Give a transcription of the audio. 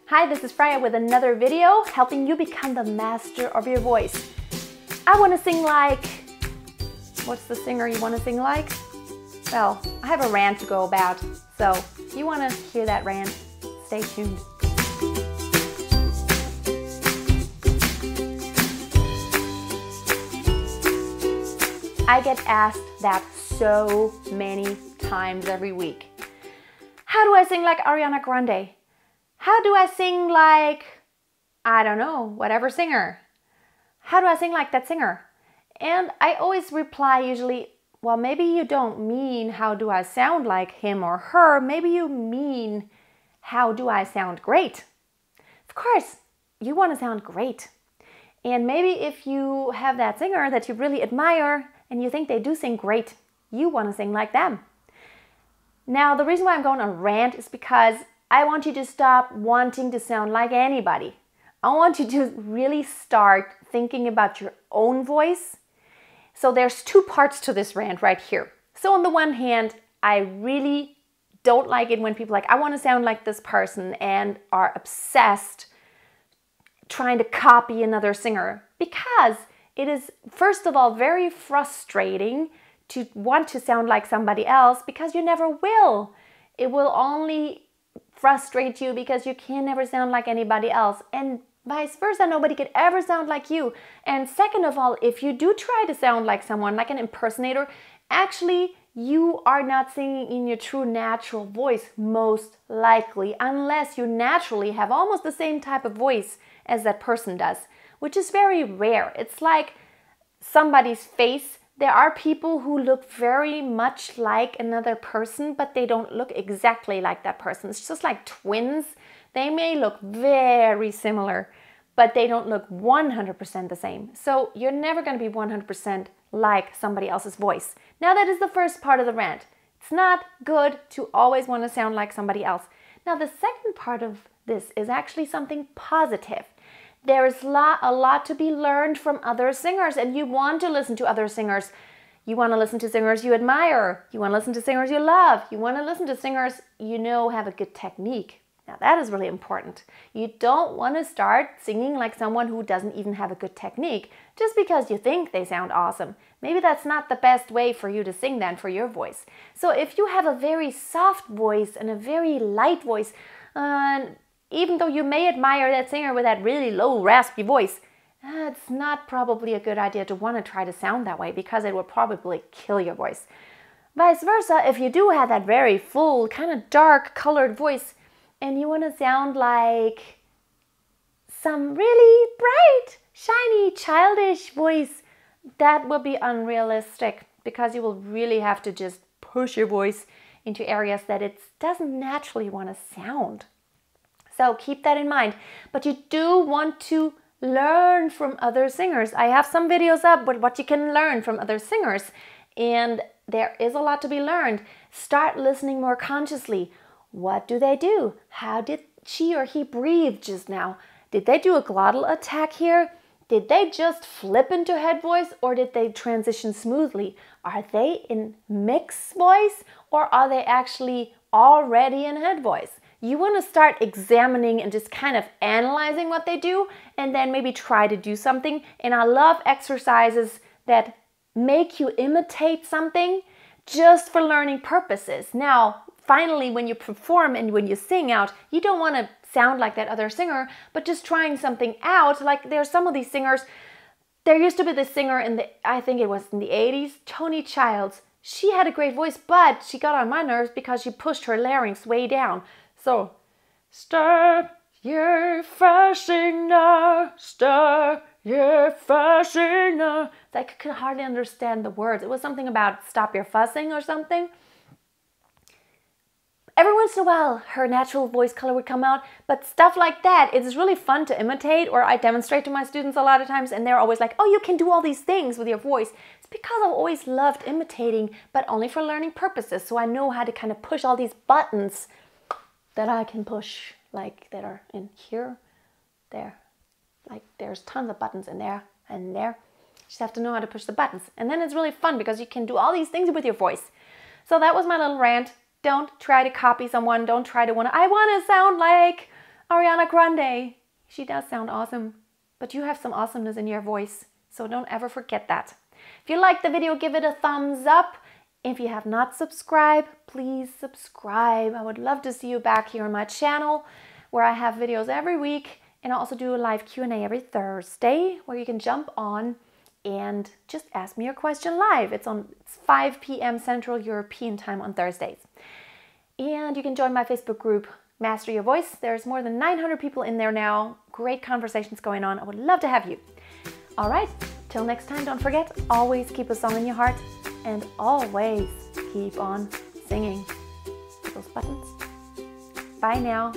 Hi, this is Freya with another video helping you become the master of your voice. I want to sing like... What's the singer you want to sing like? Well, I have a rant to go about, so if you want to hear that rant, stay tuned. I get asked that so many times every week. How do I sing like Ariana Grande? How do I sing like, I don't know, whatever singer? How do I sing like that singer? And I always reply usually, well, maybe you don't mean how do I sound like him or her, maybe you mean how do I sound great? Of course, you want to sound great. And maybe if you have that singer that you really admire and you think they do sing great, you want to sing like them. Now, the reason why I'm going on a rant is because I want you to stop wanting to sound like anybody. I want you to really start thinking about your own voice. So there's two parts to this rant right here. So on the one hand, I really don't like it when people are like, I want to sound like this person and are obsessed trying to copy another singer, because it is, first of all, very frustrating to want to sound like somebody else because you never will. It will only frustrate you because you can never sound like anybody else, and vice versa, nobody could ever sound like you. And second of all, if you do try to sound like someone, like an impersonator, actually you are not singing in your true natural voice, most likely, unless you naturally have almost the same type of voice as that person does, which is very rare. It's like somebody's face. There are people who look very much like another person, but they don't look exactly like that person. It's just like twins. They may look very similar, but they don't look 100% the same. So you're never going to be 100% like somebody else's voice. Now that is the first part of the rant. It's not good to always want to sound like somebody else. Now the second part of this is actually something positive. There is a lot to be learned from other singers, and you want to listen to other singers. You want to listen to singers you admire. You want to listen to singers you love. You want to listen to singers you know have a good technique. Now that is really important. You don't want to start singing like someone who doesn't even have a good technique just because you think they sound awesome. Maybe that's not the best way for you to sing then for your voice. So if you have a very soft voice and a very light voice, even though you may admire that singer with that really low raspy voice, it's not probably a good idea to want to try to sound that way because it will probably kill your voice. Vice versa, if you do have that very full, kind of dark colored voice and you want to sound like some really bright, shiny, childish voice, that will be unrealistic because you will really have to just push your voice into areas that it doesn't naturally want to sound. So keep that in mind. But you do want to learn from other singers. I have some videos up with what you can learn from other singers, and there is a lot to be learned. Start listening more consciously. What do they do? How did she or he breathe just now? Did they do a glottal attack here? Did they just flip into head voice, or did they transition smoothly? Are they in mixed voice, or are they actually already in head voice? You want to start examining and just kind of analyzing what they do, and then maybe try to do something. And I love exercises that make you imitate something just for learning purposes. Now, finally, when you perform and when you sing out, you don't want to sound like that other singer, but just trying something out. Like there's some of these singers, there used to be this singer in I think it was in the 80s, Tony Childs. She had a great voice, but she got on my nerves because she pushed her larynx way down. So, stop your fussing now, stop your fussing now. I could hardly understand the words. It was something about stop your fussing or something. Every once in a while, her natural voice color would come out, but stuff like that, it's really fun to imitate, or I demonstrate to my students a lot of times, and they're always like, oh, you can do all these things with your voice. It's because I've always loved imitating, but only for learning purposes, so I know how to kind of push all these buttons that I can push, like that are in here, there. Like there's tons of buttons in there and there. You just have to know how to push the buttons. And then it's really fun because you can do all these things with your voice. So that was my little rant. Don't try to copy someone. Don't try to I want to sound like Ariana Grande. She does sound awesome, but you have some awesomeness in your voice, so don't ever forget that. If you liked the video, give it a thumbs up. If you have not subscribed, please subscribe. I would love to see you back here on my channel where I have videos every week, and I also do a live Q&A every Thursday where you can jump on and just ask me your question live. It's 5 p.m. Central European time on Thursdays. And you can join my Facebook group, Master Your Voice. There's more than 900 people in there now. Great conversations going on. I would love to have you. All right, till next time, don't forget, always keep a song in your heart and always keep on singing. Those buttons. Bye now.